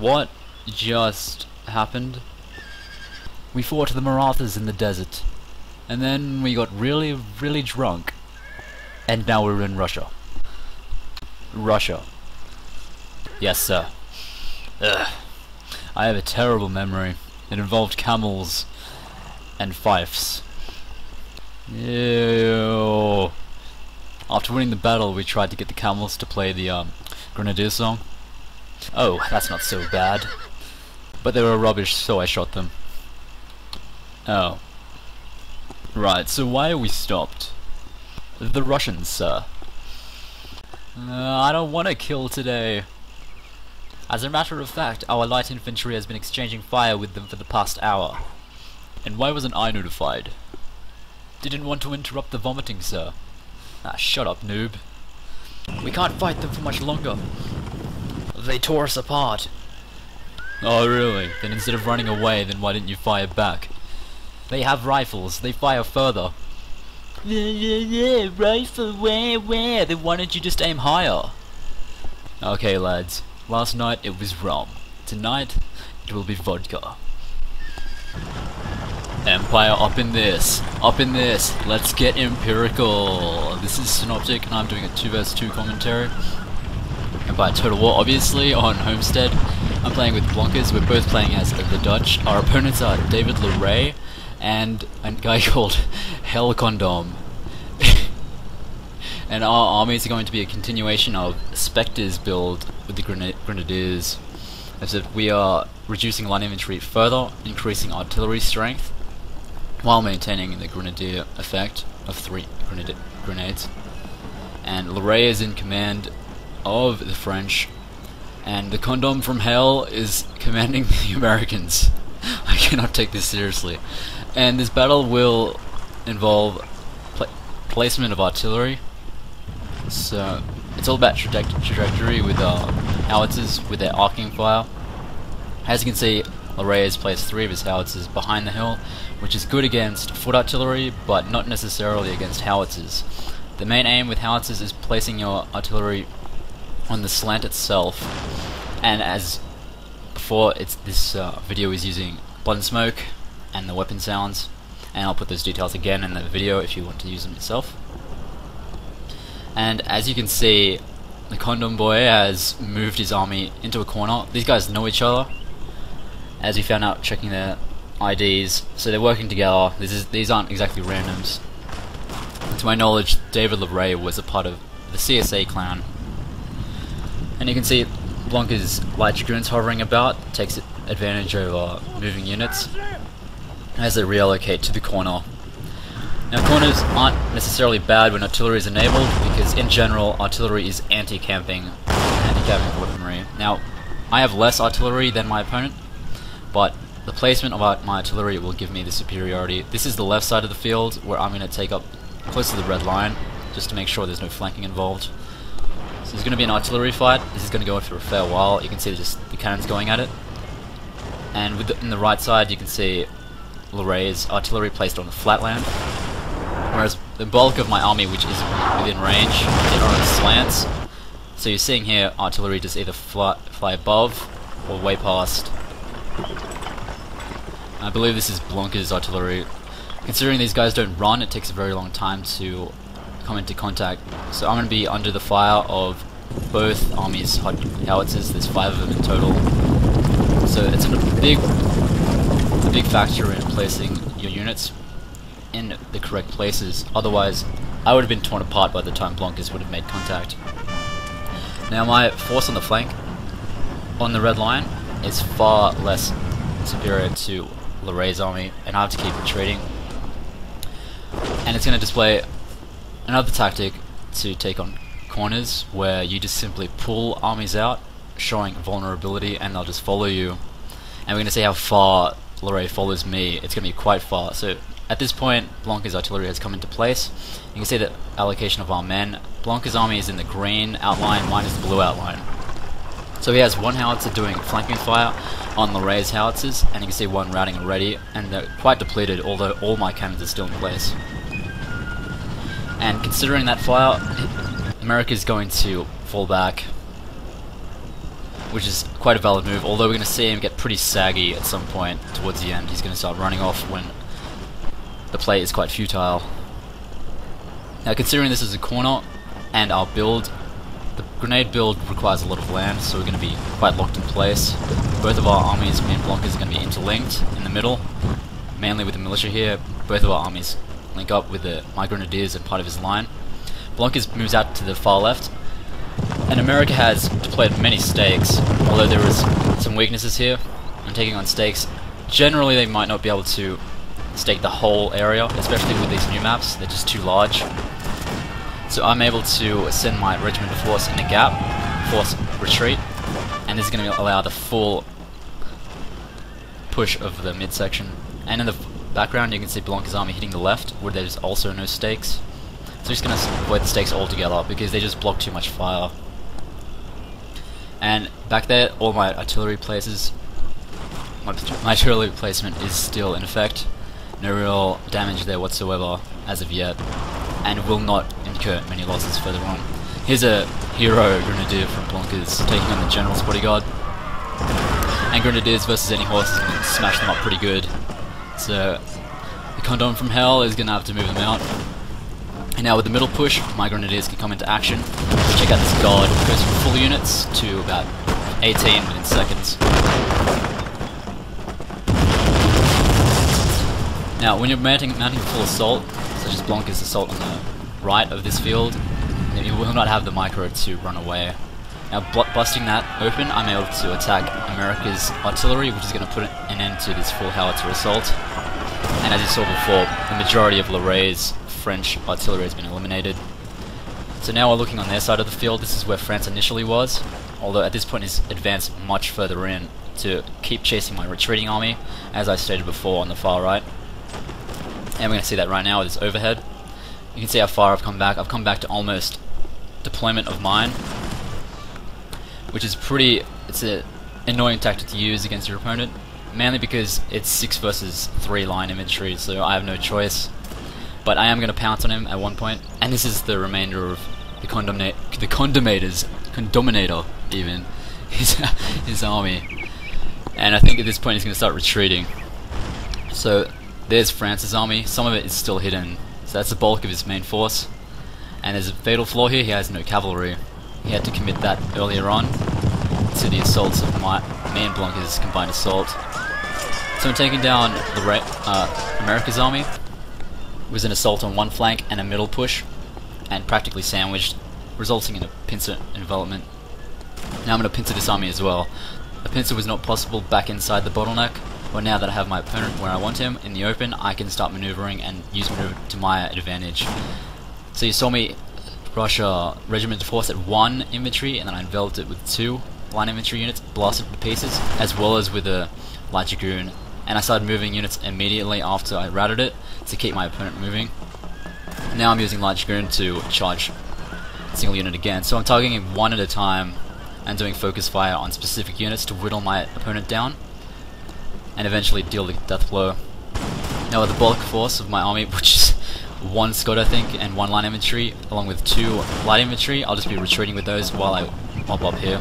What just happened? We fought the Marathas in the desert, and then we got really drunk, and now we're in Russia. Russia. Yes, sir. Ugh. I have a terrible memory. It involved camels and fifes. Ew. After winning the battle, we tried to get the camels to play the Grenadiers song. Oh, that's not so bad. But they were rubbish, so I shot them. Oh. Right, so why are we stopped? The Russians, sir. I don't want to kill today. As a matter of fact, our light infantry has been exchanging fire with them for the past hour. And why wasn't I notified? Didn't want to interrupt the vomiting, sir. Ah, shut up, noob. We can't fight them for much longer. They tore us apart. Oh, really? Then instead of running away, then why didn't you fire back? They have rifles. They fire further. Rifle, where? Then why don't you just aim higher? Okay, lads. Last night it was rum. Tonight it will be vodka. Empire up in this. Up in this. Let's get empirical. This is Synoptic and I'm doing a 2 vs 2 commentary. Empire Total War, obviously, on Homestead. I'm playing with Blonkers. We're both playing as the Dutch. Our opponents are DavidLaRaie and a guy called Condom. And our armies are going to be a continuation of Spectre's build with the Grenadiers. As if we are reducing line infantry further, increasing artillery strength, while maintaining the Grenadier effect of 3 grenades. And LaRaie is in command of the French, and the Condom from Hell is commanding the Americans. I cannot take this seriously. And this battle will involve placement of artillery. So it's all about trajectory with Howitzers with their arcing fire. As you can see, LaRaie has placed 3 of his Howitzers behind the hill, which is good against foot artillery, but not necessarily against Howitzers. The main aim with Howitzers is placing your artillery on the slant itself, and as before, this video is using blood and smoke and the weapon sounds, and I'll put those details again in the video if you want to use them yourself. And as you can see, the Condom boy has moved his army into a corner. These guys know each other, as we found out checking their IDs, so they're working together. These aren't exactly randoms. To my knowledge, DavidLaRaie was a part of the CSA clan. And you can see Blonkers' Light Dragoons hovering about, takes advantage of moving units as they reallocate to the corner. Now, corners aren't necessarily bad when artillery is enabled, because in general artillery is anti-camping weaponry. Now, I have less artillery than my opponent, but the placement of my artillery will give me the superiority. This is the left side of the field, where I'm going to take up close to the red line, just to make sure there's no flanking involved. So there's going to be an artillery fight. This is going to go on for a fair while. You can see just the cannons going at it. And in the right side, you can see LaRaie's artillery placed on the flat land, whereas the bulk of my army, which is within range, are on slants. So you're seeing here artillery just either fly above or way past. I believe this is Blonkers' artillery. Considering these guys don't run, it takes a very long time to come into contact. So I'm going to be under the fire of both armies' Howitzers. There's 5 of them in total. So it's a big factor in placing your units in the correct places. Otherwise, I would have been torn apart by the time Blonkers would have made contact. Now, my force on the flank on the red line is far less superior to LaRaie's army, and I have to keep retreating. And it's going to display another tactic to take on corners, where you just simply pull armies out, showing vulnerability, and they'll just follow you. And we're going to see how far LaRaie follows me. It's going to be quite far. So at this point, Blonkers' artillery has come into place. You can see the allocation of our men. Blonkers' army is in the green outline, mine is the blue outline. So he has 1 howitzer doing flanking fire on LaRaie's howitzers, and you can see 1 routing already, and they're quite depleted, although all my cannons are still in place. And considering that fire, America is going to fall back. which is quite a valid move, although we're going to see him get pretty saggy at some point towards the end. He's going to start running off when the play is quite futile. Now, considering this is a corner and our build, the grenade build requires a lot of land, so we're going to be quite locked in place. Both of our armies, me and Blonkers, are going to be interlinked in the middle, mainly with the militia here. Both of our armies link up with my Grenadiers and part of his line. Blonkers moves out to the far left, and America has deployed many stakes, although there is some weaknesses here. I'm taking on stakes. Generally, they might not be able to stake the whole area, especially with these new maps. They're just too large. So I'm able to send my Regiment of Horse in a gap, force retreat, and this is going to allow the full push of the midsection. And in the background you can see Blonkers' army hitting the left, where there's also no stakes. So just going to avoid the stakes altogether because they just block too much fire. And back there, all my artillery places, my artillery placement is still in effect. No real damage there whatsoever as of yet, and will not incur many losses further on. Here's a hero Grenadier from Blonkers taking on the Generals Bodyguard. And Grenadiers versus any horse is going to smash them up pretty good. So the Condom from Hell is going to have to move them out. And now with the middle push, my Grenadiers can come into action. Check out this guard, it goes from full units to about 18 within seconds. Now when you're mounting a full assault, such as Blonkers' assault on the right of this field, you will not have the micro to run away. Now busting that open, I'm able to attack America's artillery, which is going to put an end to this full Howitzer assault. And as you saw before, the majority of LaRaie's French artillery has been eliminated. So now we're looking on their side of the field. This is where France initially was, although at this point he's advanced much further in to keep chasing my retreating army, as I stated before on the far right. And we're going to see that right now with this overhead. You can see how far I've come back. I've come back to almost deployment of mine, which is it's an annoying tactic to use against your opponent, mainly because it's 6 versus 3 line infantry, so I have no choice. But I am going to pounce on him at one point, and this is the remainder of the Condominator even, his army. And I think at this point he's going to start retreating. So there's France's army. Some of it is still hidden, so that's the bulk of his main force. And there's a fatal flaw here, he has no cavalry. He had to commit that earlier on to the assaults of me and Blonkers' combined assault. So I'm taking down America's army. It was an assault on one flank and a middle push, and practically sandwiched, resulting in a pincer envelopment. Now I'm going to pincer this army as well. A pincer was not possible back inside the bottleneck, but now that I have my opponent where I want him, in the open, I can start maneuvering and use maneuver to my advantage. So you saw me rush a Regiment of Horse at 1 infantry, and then I enveloped it with 2 Line Infantry units, blasted it to pieces, as well as with a Light Dragoon. And I started moving units immediately after I routed it to keep my opponent moving. Now I'm using Light Dragoon to charge a single unit again. So I'm targeting him one at a time and doing focus fire on specific units to whittle my opponent down and eventually deal the death blow. Now with the bulk force of my army, which is 1 Scot I think and 1 Line Infantry along with 2 Light Infantry, I'll just be retreating with those while I mob up here.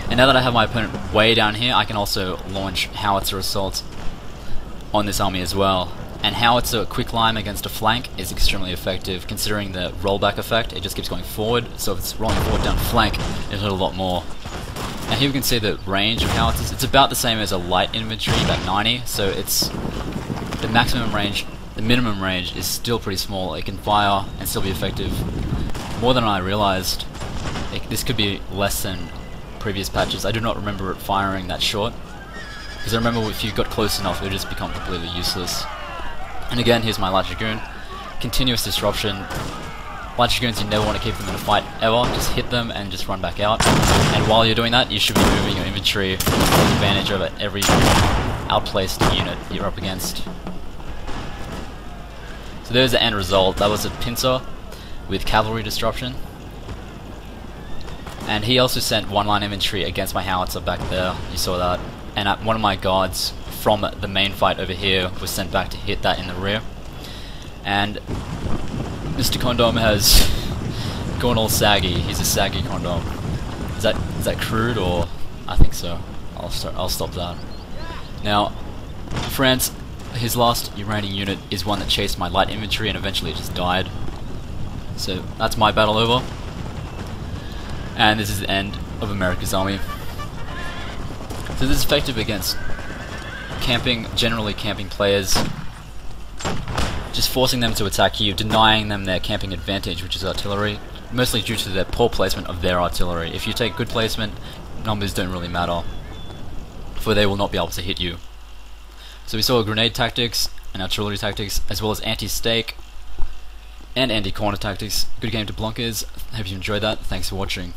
And now that I have my opponent way down here, I can also launch Howitzer assaults on this army as well. And Howitzer quicklime against a flank is extremely effective, considering the rollback effect. It just keeps going forward, so if it's rolling forward down flank, it'll hit a lot more. Now here we can see the range of Howitzers. It's about the same as a Light Infantry, about 90, so it's the maximum range. The minimum range is still pretty small. It can fire and still be effective. More than I realized, this could be less than previous patches. I do not remember it firing that short, because I remember if you got close enough it would just become completely useless. And again, here's my Light Dragoon. Continuous disruption. Light Dragoons, you never want to keep them in a fight ever, just hit them and just run back out. And while you're doing that, you should be moving your infantry to take advantage of every outplaced unit you're up against. So there's the end result. That was a pincer with cavalry disruption. And he also sent 1 Line Infantry against my Howitzer back there, you saw that. And one of my guards from the main fight over here was sent back to hit that in the rear. And Mr. Condom has gone all saggy. He's a saggy Condom. Is Is that crude, or I think so. I'll stop that. Now, France, his last remaining unit is one that chased my light infantry and eventually it just died. So that's my battle over. And this is the end of America's army. So this is effective against generally camping players. Just forcing them to attack you, denying them their camping advantage, which is artillery, mostly due to the poor placement of their artillery. If you take good placement, numbers don't really matter, for they will not be able to hit you. So we saw grenade tactics and artillery tactics, as well as anti-stake and anti-corner tactics. Good game to Blonkers. Hope you enjoyed that. Thanks for watching.